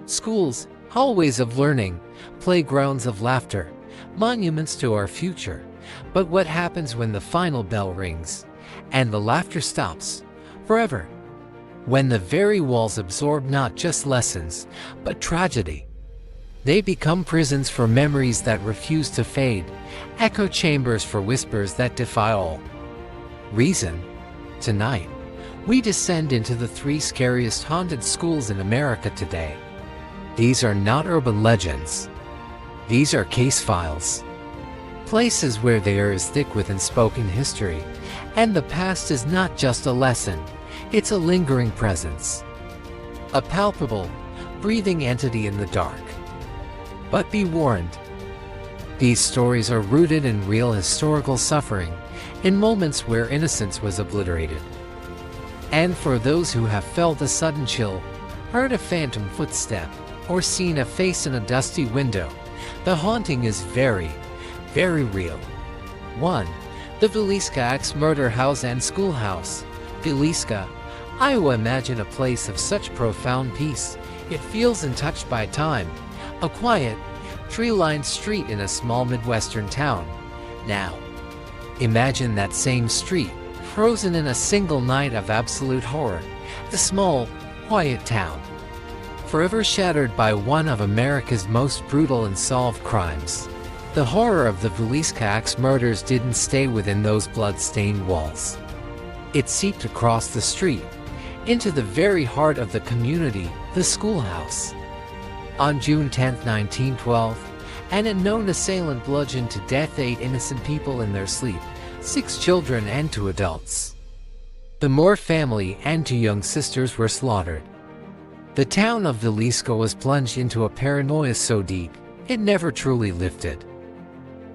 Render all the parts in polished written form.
Schools, hallways of learning, playgrounds of laughter, monuments to our future. But what happens when the final bell rings and the laughter stops forever? When the very walls absorb not just lessons, but tragedy. They become prisons for memories that refuse to fade, echo chambers for whispers that defy all reason. Tonight, we descend into the 3 scariest haunted schools in America today. These are not urban legends. These are case files. Places where the air is thick with unspoken history, and the past is not just a lesson, it's a lingering presence. A palpable, breathing entity in the dark. But be warned. These stories are rooted in real historical suffering, in moments where innocence was obliterated. And for those who have felt a sudden chill, heard a phantom footstep, or seen a face in a dusty window, the haunting is very, very real. 1. The Villisca Axe-Murder House and Schoolhouse. Villisca, Iowa. Imagine a place of such profound peace. It feels untouched by time. A quiet, tree-lined street in a small Midwestern town. Now, imagine that same street, frozen in a single night of absolute horror. The small, quiet town, forever shattered by one of America's most brutal unsolved crimes. The horror of the Villisca Axe murders didn't stay within those blood-stained walls. It seeped across the street, into the very heart of the community, the schoolhouse. On June 10, 1912, an unknown assailant bludgeoned to death 8 innocent people in their sleep, 6 children and 2 adults. The Moore family and 2 young sisters were slaughtered. The town of Villisca was plunged into a paranoia so deep, it never truly lifted.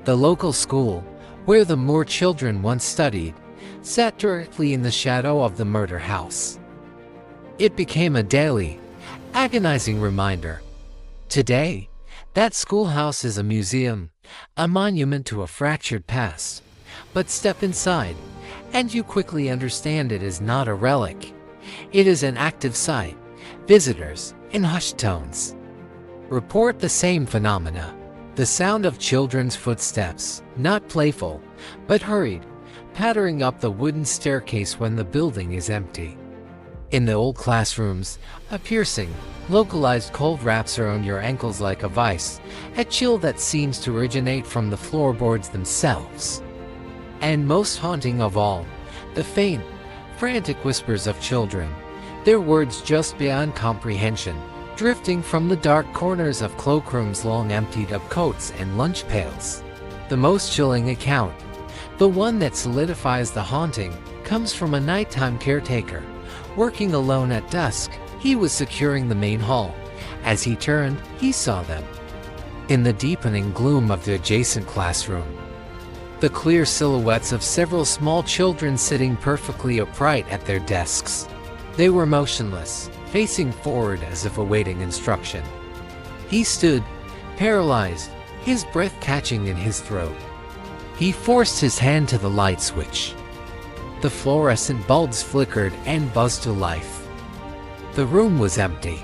The local school, where the Moore children once studied, sat directly in the shadow of the murder house. It became a daily, agonizing reminder. Today, that schoolhouse is a museum, a monument to a fractured past. But step inside, and you quickly understand it is not a relic. It is an active site. Visitors, in hushed tones, report the same phenomena. The sound of children's footsteps, not playful, but hurried, pattering up the wooden staircase when the building is empty. In the old classrooms, a piercing, localized cold wraps around your ankles like a vice, a chill that seems to originate from the floorboards themselves. And most haunting of all, the faint, frantic whispers of children, their words just beyond comprehension, drifting from the dark corners of cloakrooms long emptied of coats and lunch pails. The most chilling account, the one that solidifies the haunting, comes from a nighttime caretaker. Working alone at dusk, he was securing the main hall. As he turned, he saw them. In the deepening gloom of the adjacent classroom, the clear silhouettes of several small children sitting perfectly upright at their desks. They were motionless, facing forward as if awaiting instruction. He stood, paralyzed, his breath catching in his throat. He forced his hand to the light switch. The fluorescent bulbs flickered and buzzed to life. The room was empty.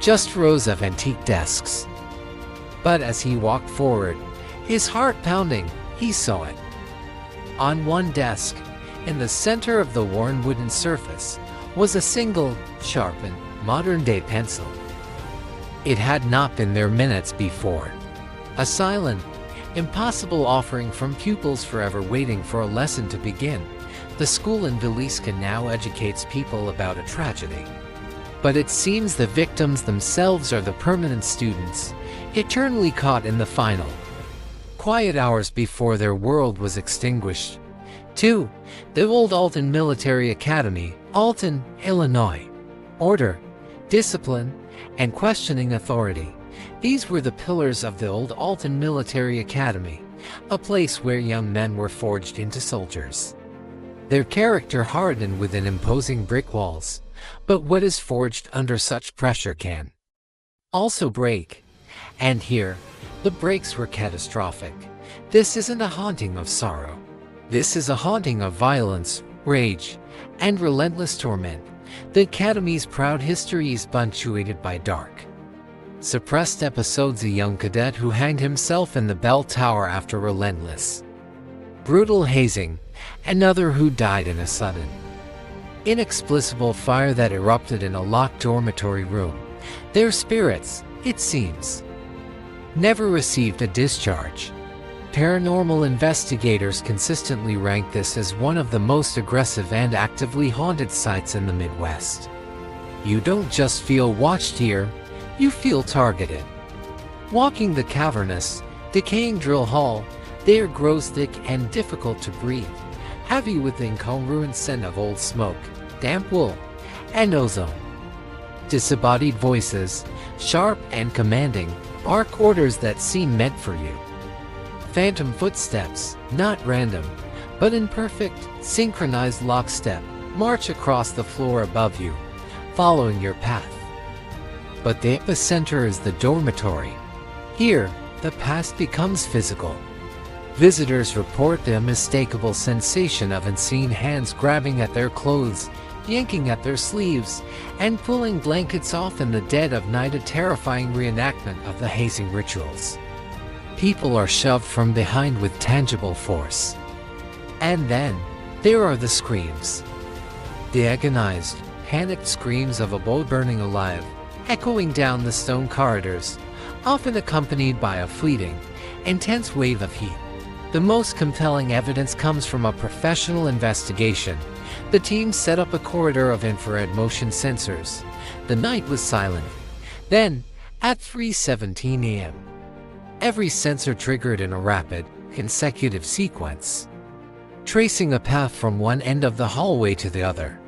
Just rows of antique desks. But as he walked forward, his heart pounding, he saw it. On one desk, in the center of the worn wooden surface, was a single, sharpened, modern-day pencil. It had not been there minutes before. A silent, impossible offering from pupils forever waiting for a lesson to begin. The school in Villisca now educates people about a tragedy. But it seems the victims themselves are the permanent students, eternally caught in the final quiet hours before their world was extinguished. 2. The Old Alton Military Academy, Alton, Illinois. Order, discipline, and questioning authority. These were the pillars of the Old Alton Military Academy, a place where young men were forged into soldiers. Their character hardened within imposing brick walls, but what is forged under such pressure can also break. And here, the breaks were catastrophic. This isn't a haunting of sorrow. This is a haunting of violence, rage, and relentless torment. The Academy's proud history is punctuated by dark, Suppressed episodes: a young cadet who hanged himself in the bell tower after relentless, brutal hazing. Another who died in a sudden, inexplicable fire that erupted in a locked dormitory room. Their spirits, it seems, never received a discharge. Paranormal investigators consistently rank this as one of the most aggressive and actively haunted sites in the Midwest. You don't just feel watched here, you feel targeted. Walking the cavernous, decaying drill hall, the air grows thick and difficult to breathe, heavy with the incongruent scent of old smoke, damp wool, and ozone. Disembodied voices, sharp and commanding, bark orders that seem meant for you. Phantom footsteps, not random, but in perfect, synchronized lockstep, march across the floor above you, following your path. But the epicenter is the dormitory. Here, the past becomes physical. Visitors report the unmistakable sensation of unseen hands grabbing at their clothes, yanking at their sleeves, and pulling blankets off in the dead of night, a terrifying reenactment of the hazing rituals. People are shoved from behind with tangible force. And then, there are the screams. The agonized, panicked screams of a boy burning alive, echoing down the stone corridors, often accompanied by a fleeting, intense wave of heat. The most compelling evidence comes from a professional investigation. The team set up a corridor of infrared motion sensors. The night was silent. Then, at 3:17 a.m., every sensor triggered in a rapid, consecutive sequence, tracing a path from one end of the hallway to the other,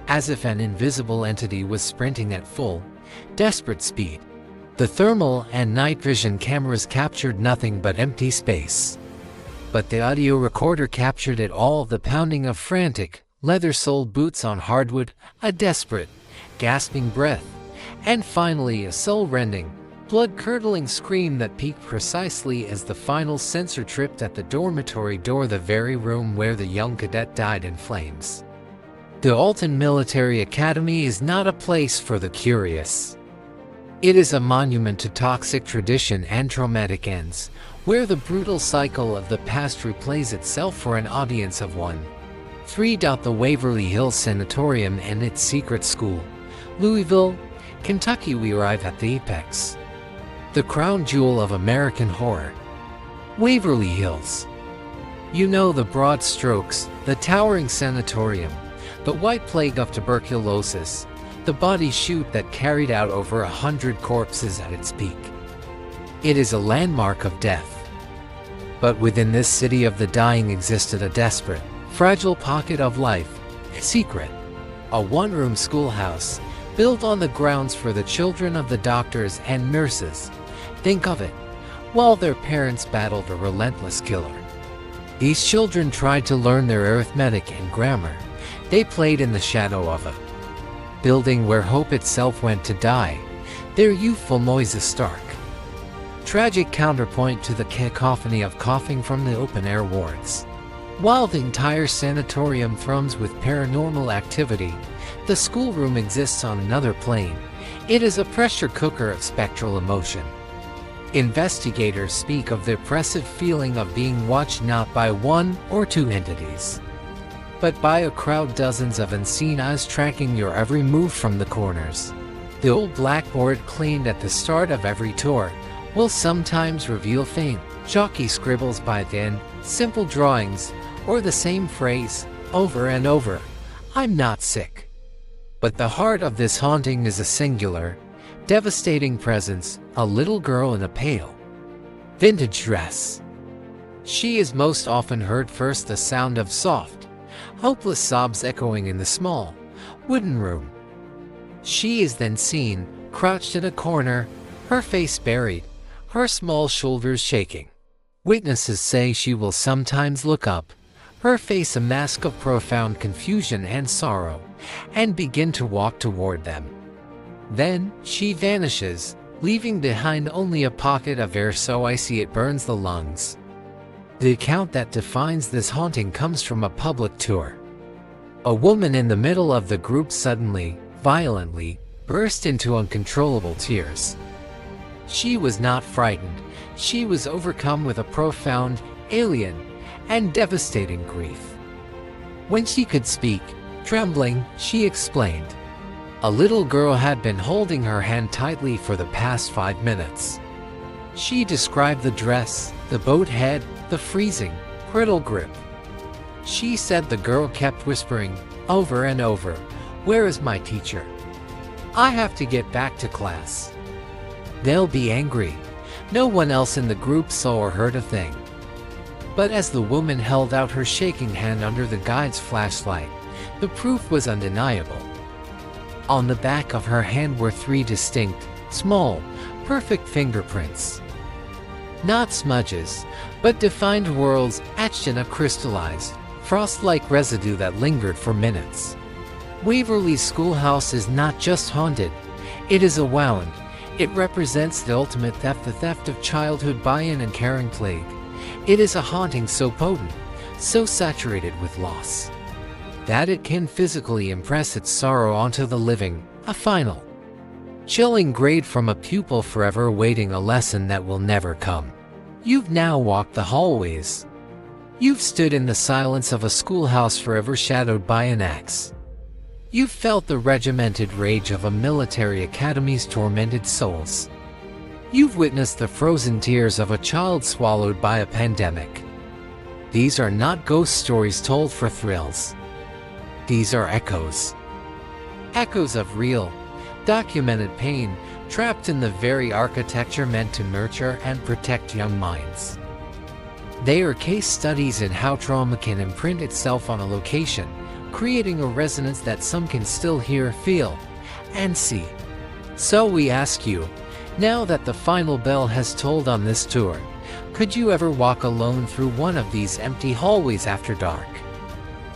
as if an invisible entity was sprinting at full, desperate speed. The thermal and night vision cameras captured nothing but empty space. But the audio recorder captured it all: the pounding of frantic, leather-soled boots on hardwood, a desperate, gasping breath, and finally a soul-rending, blood-curdling scream that peaked precisely as the final sensor tripped at the dormitory door, the very room where the young cadet died in flames. The Alton Military Academy is not a place for the curious. It is a monument to toxic tradition and traumatic ends, where the brutal cycle of the past replays itself for an audience of one. 3. The Waverly Hills Sanatorium and its secret school. Louisville, Kentucky. We arrive at the apex, the crown jewel of American horror. Waverly Hills. You know the broad strokes, the towering sanatorium, the white plague of tuberculosis, the body chute that carried out over 100 corpses at its peak. It is a landmark of death. But within this city of the dying existed a desperate, fragile pocket of life, a secret. A one-room schoolhouse, built on the grounds for the children of the doctors and nurses. Think of it, while their parents battled a relentless killer. These children tried to learn their arithmetic and grammar. They played in the shadow of a building where hope itself went to die, their youthful noises stark. Tragic counterpoint to the cacophony of coughing from the open-air wards. While the entire sanatorium thrums with paranormal activity, the schoolroom exists on another plane. It is a pressure cooker of spectral emotion. Investigators speak of the oppressive feeling of being watched not by one or two entities, but by a crowd, dozens of unseen eyes tracking your every move from the corners. The old blackboard cleaned at the start of every tour will sometimes reveal faint, chalky scribbles by the end, simple drawings, or the same phrase, over and over: "I'm not sick." But the heart of this haunting is a singular, devastating presence, a little girl in a pale, vintage dress. She is most often heard first, the sound of soft, hopeless sobs echoing in the small, wooden room. She is then seen, crouched in a corner, her face buried, her small shoulders shaking. Witnesses say she will sometimes look up, her face a mask of profound confusion and sorrow, and begin to walk toward them. Then, she vanishes, leaving behind only a pocket of air so icy it burns the lungs. The account that defines this haunting comes from a public tour. A woman in the middle of the group suddenly, violently, burst into uncontrollable tears. She was not frightened. She was overcome with a profound, alien, and devastating grief. When she could speak, trembling, she explained. A little girl had been holding her hand tightly for the past 5 minutes. She described the dress, the boat head, the freezing, brittle grip. She said the girl kept whispering, over and over, "Where is my teacher? I have to get back to class. They'll be angry." No one else in the group saw or heard a thing. But as the woman held out her shaking hand under the guide's flashlight, the proof was undeniable. On the back of her hand were 3 distinct, small, perfect fingerprints. Not smudges, but defined whorls etched in a crystallized, frost-like residue that lingered for minutes. Waverly's schoolhouse is not just haunted, it is a wound. It represents the ultimate theft, the theft of childhood by an uncaring plague. It is a haunting so potent, so saturated with loss, that it can physically impress its sorrow onto the living, a final, chilling grade from a pupil forever awaiting a lesson that will never come. You've now walked the hallways. You've stood in the silence of a schoolhouse forever shadowed by an axe. You've felt the regimented rage of a military academy's tormented souls. You've witnessed the frozen tears of a child swallowed by a pandemic. These are not ghost stories told for thrills. These are echoes. Echoes of real, documented pain, trapped in the very architecture meant to nurture and protect young minds. They are case studies in how trauma can imprint itself on a location, creating a resonance that some can still hear, feel, and see. So we ask you, now that the final bell has tolled on this tour, could you ever walk alone through one of these empty hallways after dark?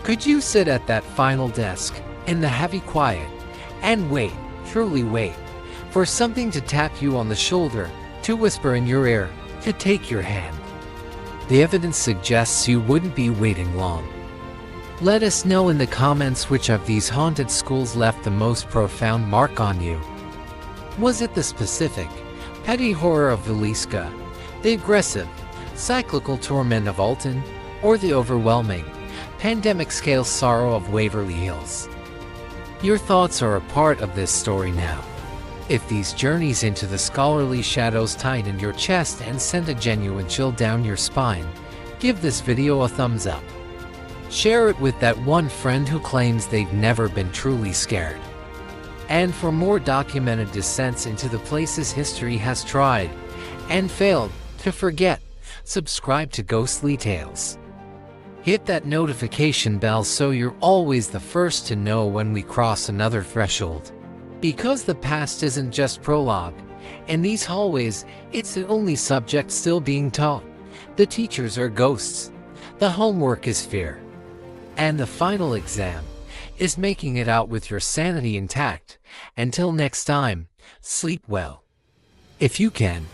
Could you sit at that final desk, in the heavy quiet, and wait, truly wait, for something to tap you on the shoulder, to whisper in your ear, to take your hand? The evidence suggests you wouldn't be waiting long. Let us know in the comments which of these haunted schools left the most profound mark on you. Was it the specific, petty horror of Villisca, the aggressive, cyclical torment of Alton, or the overwhelming, pandemic-scale sorrow of Waverly Hills? Your thoughts are a part of this story now. If these journeys into the scholarly shadows tightened your chest and sent a genuine chill down your spine, give this video a thumbs up. Share it with that one friend who claims they've never been truly scared. And for more documented descents into the places history has tried and failed to forget, subscribe to Ghostly Tales. Hit that notification bell so you're always the first to know when we cross another threshold. Because the past isn't just prologue. In these hallways, it's the only subject still being taught. The teachers are ghosts. The homework is fear. And the final exam is making it out with your sanity intact. Until next time, sleep well. If you can.